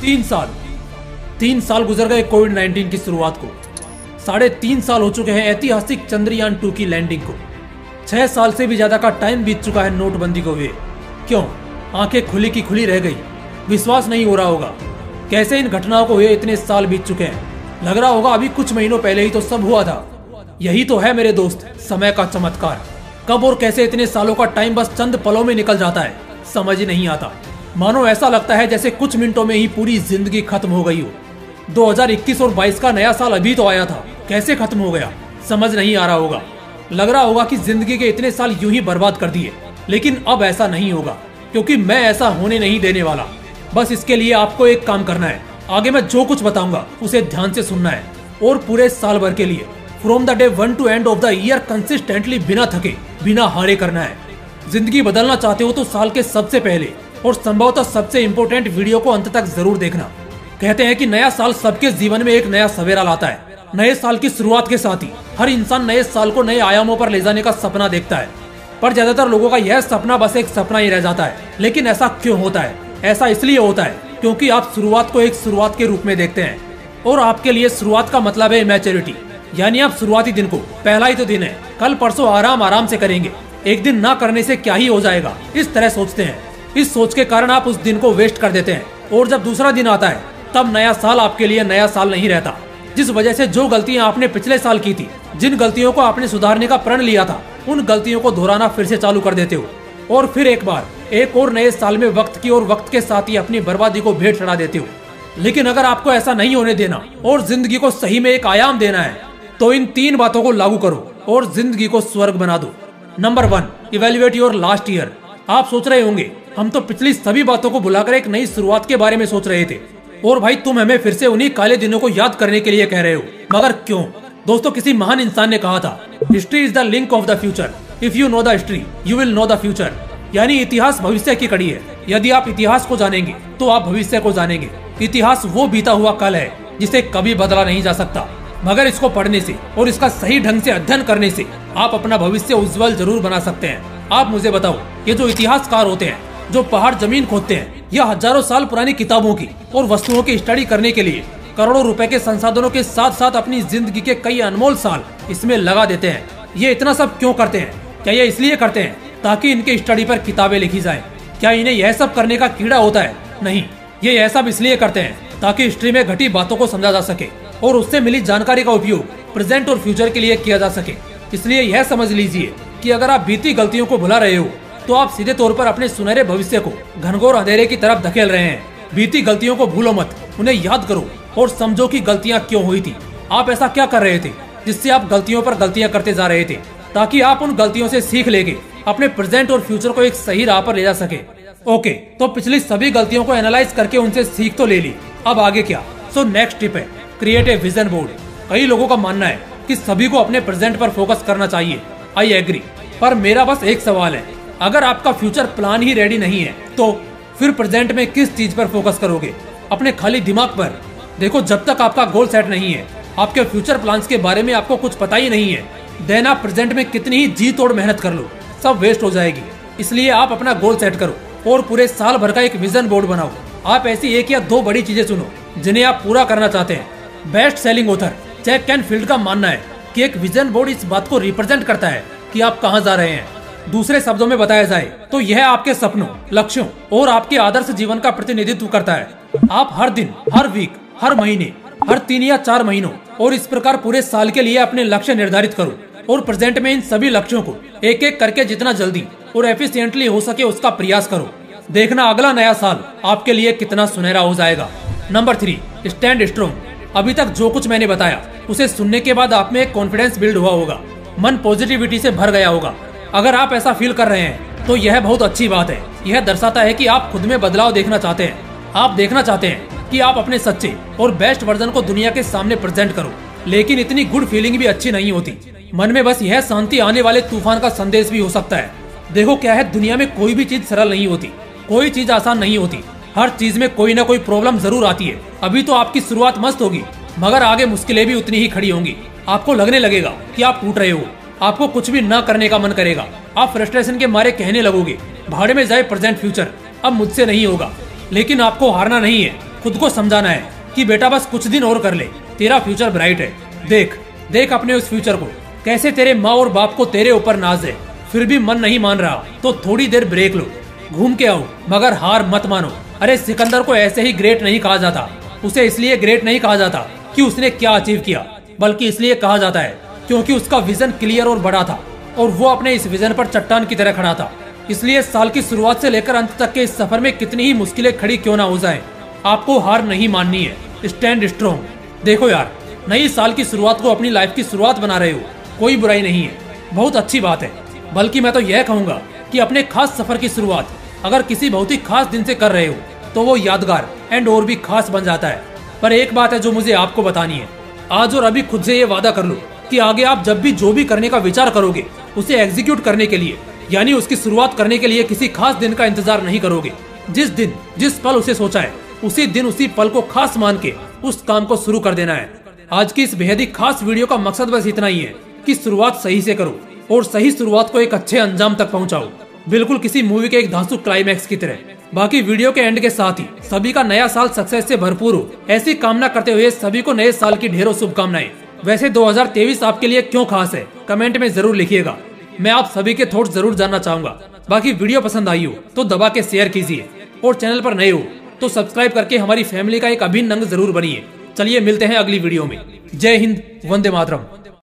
तीन साल गुजर गए कोविड-19 की शुरुआत को। 3.5 साल हो चुके हैं ऐतिहासिक चंद्रयान 2 की लैंडिंग को। 6 साल से भी ज्यादा का टाइम बीत चुका है नोटबंदी को हुए। क्यों? आंखें खुली की खुली रह गई। विश्वास नहीं हो रहा होगा कैसे इन घटनाओं को हुए इतने साल बीत चुके हैं। लग रहा होगा अभी कुछ महीनों पहले ही तो सब हुआ था। यही तो है मेरे दोस्त समय का चमत्कार। कब और कैसे इतने सालों का टाइम बस चंद पलों में निकल जाता है, समझ ही नहीं आता। मानो ऐसा लगता है जैसे कुछ मिनटों में ही पूरी जिंदगी खत्म हो गई हो। 2021 और 22 का नया साल अभी तो आया था, कैसे खत्म हो गया समझ नहीं आ रहा होगा। लग रहा होगा कि जिंदगी के इतने साल यूं ही बर्बाद कर दिए। लेकिन अब ऐसा नहीं होगा, क्योंकि मैं ऐसा होने नहीं देने वाला। बस इसके लिए आपको एक काम करना है। आगे मैं जो कुछ बताऊंगा उसे ध्यान से सुनना है, और पूरे साल भर के लिए from the day 1 to end of the year consistently बिना थके बिना हारे करना है। जिंदगी बदलना चाहते हो तो साल के सबसे पहले और संभवतः सबसे इम्पोर्टेंट वीडियो को अंत तक जरूर देखना। कहते हैं कि नया साल सबके जीवन में एक नया सवेरा लाता है। नए साल की शुरुआत के साथ ही हर इंसान नए साल को नए आयामों पर ले जाने का सपना देखता है, पर ज्यादातर लोगों का यह सपना बस एक सपना ही रह जाता है। लेकिन ऐसा क्यों होता है? ऐसा इसलिए होता है क्योंकि आप शुरुआत को एक शुरुआत के रूप में देखते हैं, और आपके लिए शुरुआत का मतलब है मैच्योरिटी। यानी आप शुरुआती दिन को, पहला ही तो दिन है, कल परसों आराम से करेंगे, एक दिन ना करने से क्या ही हो जाएगा, इस तरह सोचते हैं। इस सोच के कारण आप उस दिन को वेस्ट कर देते हैं, और जब दूसरा दिन आता है तब नया साल आपके लिए नया साल नहीं रहता। जिस वजह से जो गलतियां आपने पिछले साल की थी, जिन गलतियों को आपने सुधारने का प्रण लिया था, उन गलतियों को दोहराना फिर से चालू कर देते हो, और फिर एक बार एक और नए साल में वक्त की और वक्त के साथ ही अपनी बर्बादी को भेंट चढ़ा देते हो। लेकिन अगर आपको ऐसा नहीं होने देना और जिंदगी को सही में एक आयाम देना है, तो इन 3 बातों को लागू करो और जिंदगी को स्वर्ग बना दो। Number 1, evaluate your last year. आप सोच रहे होंगे हम तो पिछली सभी बातों को भुलाकर एक नई शुरुआत के बारे में सोच रहे थे, और भाई तुम हमें फिर से उन्हीं काले दिनों को याद करने के लिए कह रहे हो। मगर क्यों? दोस्तों, किसी महान इंसान ने कहा था, history is the link of the future. If you know the history you will know the future. यानी इतिहास भविष्य की कड़ी है। यदि आप इतिहास को जानेंगे तो आप भविष्य को जानेंगे। इतिहास वो बीता हुआ कल है जिसे कभी बदला नहीं जा सकता, मगर इसको पढ़ने से और इसका सही ढंग से अध्ययन करने से आप अपना भविष्य उज्जवल जरूर बना सकते हैं। आप मुझे बताओ, ये जो इतिहासकार होते हैं, जो पहाड़ जमीन खोदते हैं, यह हजारों साल पुरानी किताबों की और वस्तुओं की स्टडी करने के लिए करोड़ों रुपए के संसाधनों के साथ साथ अपनी जिंदगी के कई अनमोल साल इसमें लगा देते हैं। ये इतना सब क्यों करते हैं? क्या ये इसलिए करते हैं ताकि इनके स्टडी पर किताबें लिखी जाएं? क्या इन्हें यह सब करने का कीड़ा होता है? नहीं, ये यह सब इसलिए करते हैं ताकि हिस्ट्री में घटी बातों को समझा जा सके और उससे मिली जानकारी का उपयोग प्रेजेंट और फ्यूचर के लिए किया जा सके। इसलिए यह समझ लीजिए कि अगर आप बीती गलतियों को भुला रहे हो तो आप सीधे तौर पर अपने सुनहरे भविष्य को घनघोर अंधेरे की तरफ धकेल रहे हैं। बीती गलतियों को भूलो मत, उन्हें याद करो और समझो कि गलतियां क्यों हुई थी। आप ऐसा क्या कर रहे थे जिससे आप गलतियों पर गलतियां करते जा रहे थे, ताकि आप उन गलतियों से सीख लेके अपने प्रेजेंट और फ्यूचर को एक सही राह पर ले जा सके। ओके, तो पिछली सभी गलतियों को एनालाइज करके उनसे सीख तो ले ली, अब आगे क्या? सो नेक्स्ट टिप है क्रिएट ए विजन बोर्ड। कई लोगों का मानना है कि सभी को अपने प्रेजेंट पर फोकस करना चाहिए। आई एग्री, पर मेरा बस एक सवाल है, अगर आपका फ्यूचर प्लान ही रेडी नहीं है तो फिर प्रेजेंट में किस चीज पर फोकस करोगे? अपने खाली दिमाग पर? देखो, जब तक आपका गोल सेट नहीं है, आपके फ्यूचर प्लान्स के बारे में आपको कुछ पता ही नहीं है, देन आप प्रेजेंट में कितनी ही जी तोड़ मेहनत कर लो, सब वेस्ट हो जाएगी। इसलिए आप अपना गोल सेट करो और पूरे साल भर का एक विजन बोर्ड बनाओ। आप ऐसी 1 या 2 बड़ी चीजें चुनो जिन्हें आप पूरा करना चाहते हैं। Best selling author Jack Canfield का मानना है कि एक विजन बोर्ड इस बात को रिप्रेजेंट करता है कि आप कहां जा रहे हैं। दूसरे शब्दों में बताया जाए तो यह आपके सपनों, लक्ष्यों और आपके आदर्श जीवन का प्रतिनिधित्व करता है। आप हर दिन, हर वीक, हर महीने, हर 3 या 4 महीनों और इस प्रकार पूरे साल के लिए अपने लक्ष्य निर्धारित करो और प्रेजेंट में इन सभी लक्ष्यों को एक एक करके जितना जल्दी और एफिशिएंटली हो सके उसका प्रयास करो। देखना अगला नया साल आपके लिए कितना सुनहरा हो जाएगा। Number 3, stand strong. अभी तक जो कुछ मैंने बताया उसे सुनने के बाद आप में एक कॉन्फिडेंस बिल्ड हुआ होगा, मन पॉजिटिविटी से भर गया होगा। अगर आप ऐसा फील कर रहे हैं तो यह बहुत अच्छी बात है। यह दर्शाता है कि आप खुद में बदलाव देखना चाहते हैं। आप देखना चाहते हैं कि आप अपने सच्चे और बेस्ट वर्जन को दुनिया के सामने प्रेजेंट करो। लेकिन इतनी गुड फीलिंग भी अच्छी नहीं होती। मन में बस यह शांति आने वाले तूफान का संदेश भी हो सकता है। देखो, क्या है, दुनिया में कोई भी चीज सरल नहीं होती, कोई चीज आसान नहीं होती। हर चीज में कोई ना कोई प्रॉब्लम जरूर आती है। अभी तो आपकी शुरुआत मस्त होगी, मगर आगे मुश्किलें भी उतनी ही खड़ी होंगी। आपको लगने लगेगा कि आप टूट रहे हो, आपको कुछ भी न करने का मन करेगा। आप फ्रस्ट्रेशन के मारे कहने लगोगे, भाड़े में जाए प्रेजेंट फ्यूचर, अब मुझसे नहीं होगा। लेकिन आपको हारना नहीं है, खुद को समझाना है कि बेटा बस कुछ दिन और कर ले, तेरा फ्यूचर ब्राइट है। देख देख अपने उस फ्यूचर को, कैसे तेरे माँ और बाप को तेरे ऊपर नाज है, फिर भी मन नहीं मान रहा तो थोड़ी देर ब्रेक लो, घूम के आओ, मगर हार मत मानो। अरे सिकंदर को ऐसे ही ग्रेट नहीं कहा जाता, उसे इसलिए ग्रेट नहीं कहा जाता कि उसने क्या अचीव किया, बल्कि इसलिए कहा जाता है क्योंकि उसका विजन क्लियर और बड़ा था और वो अपने इस विजन पर चट्टान की तरह खड़ा था। इसलिए साल की शुरुआत से लेकर अंत तक के इस सफर में कितनी ही मुश्किलें खड़ी क्यों ना हो जाएं, आपको हार नहीं माननी है, स्टैंड स्ट्रॉन्ग। देखो यार, नई साल की शुरुआत को अपनी लाइफ की शुरुआत बना रहे हो, कोई बुराई नहीं है, बहुत अच्छी बात है। बल्कि मैं तो यह कहूंगा कि अपने खास सफर की शुरुआत अगर किसी बहुत ही खास दिन से कर रहे हो तो वो यादगार एंड और भी खास बन जाता है। पर एक बात है जो मुझे आपको बतानी है, आज और अभी खुद से ये वादा कर लो कि आगे आप जब भी जो भी करने का विचार करोगे उसे एग्जीक्यूट करने के लिए, यानी उसकी शुरुआत करने के लिए किसी खास दिन का इंतजार नहीं करोगे। जिस दिन जिस पल उसे सोचा है उसी दिन उसी पल को खास मान के उस काम को शुरू कर देना है। आज की इस बेहद ही खास वीडियो का मकसद बस इतना ही है कि शुरुआत सही से करो और सही शुरुआत को एक अच्छे अंजाम तक पहुंचाओ, बिल्कुल किसी मूवी के एक धांसू क्लाइमैक्स की तरह। बाकी वीडियो के एंड के साथ ही सभी का नया साल सक्सेस से भरपूर हो, ऐसी कामना करते हुए सभी को नए साल की ढेरों शुभकामनाएं। वैसे 2023 आपके लिए क्यों खास है, कमेंट में जरूर लिखिएगा, मैं आप सभी के थॉट्स जरूर जानना चाहूंगा। बाकी वीडियो पसंद आई हो तो दबा के शेयर कीजिए और चैनल पर नए हो तो सब्सक्राइब करके हमारी फैमिली का एक अभिन्न अंग जरूर बनिए। चलिए मिलते हैं अगली वीडियो में। जय हिंद, वंदे मातरम।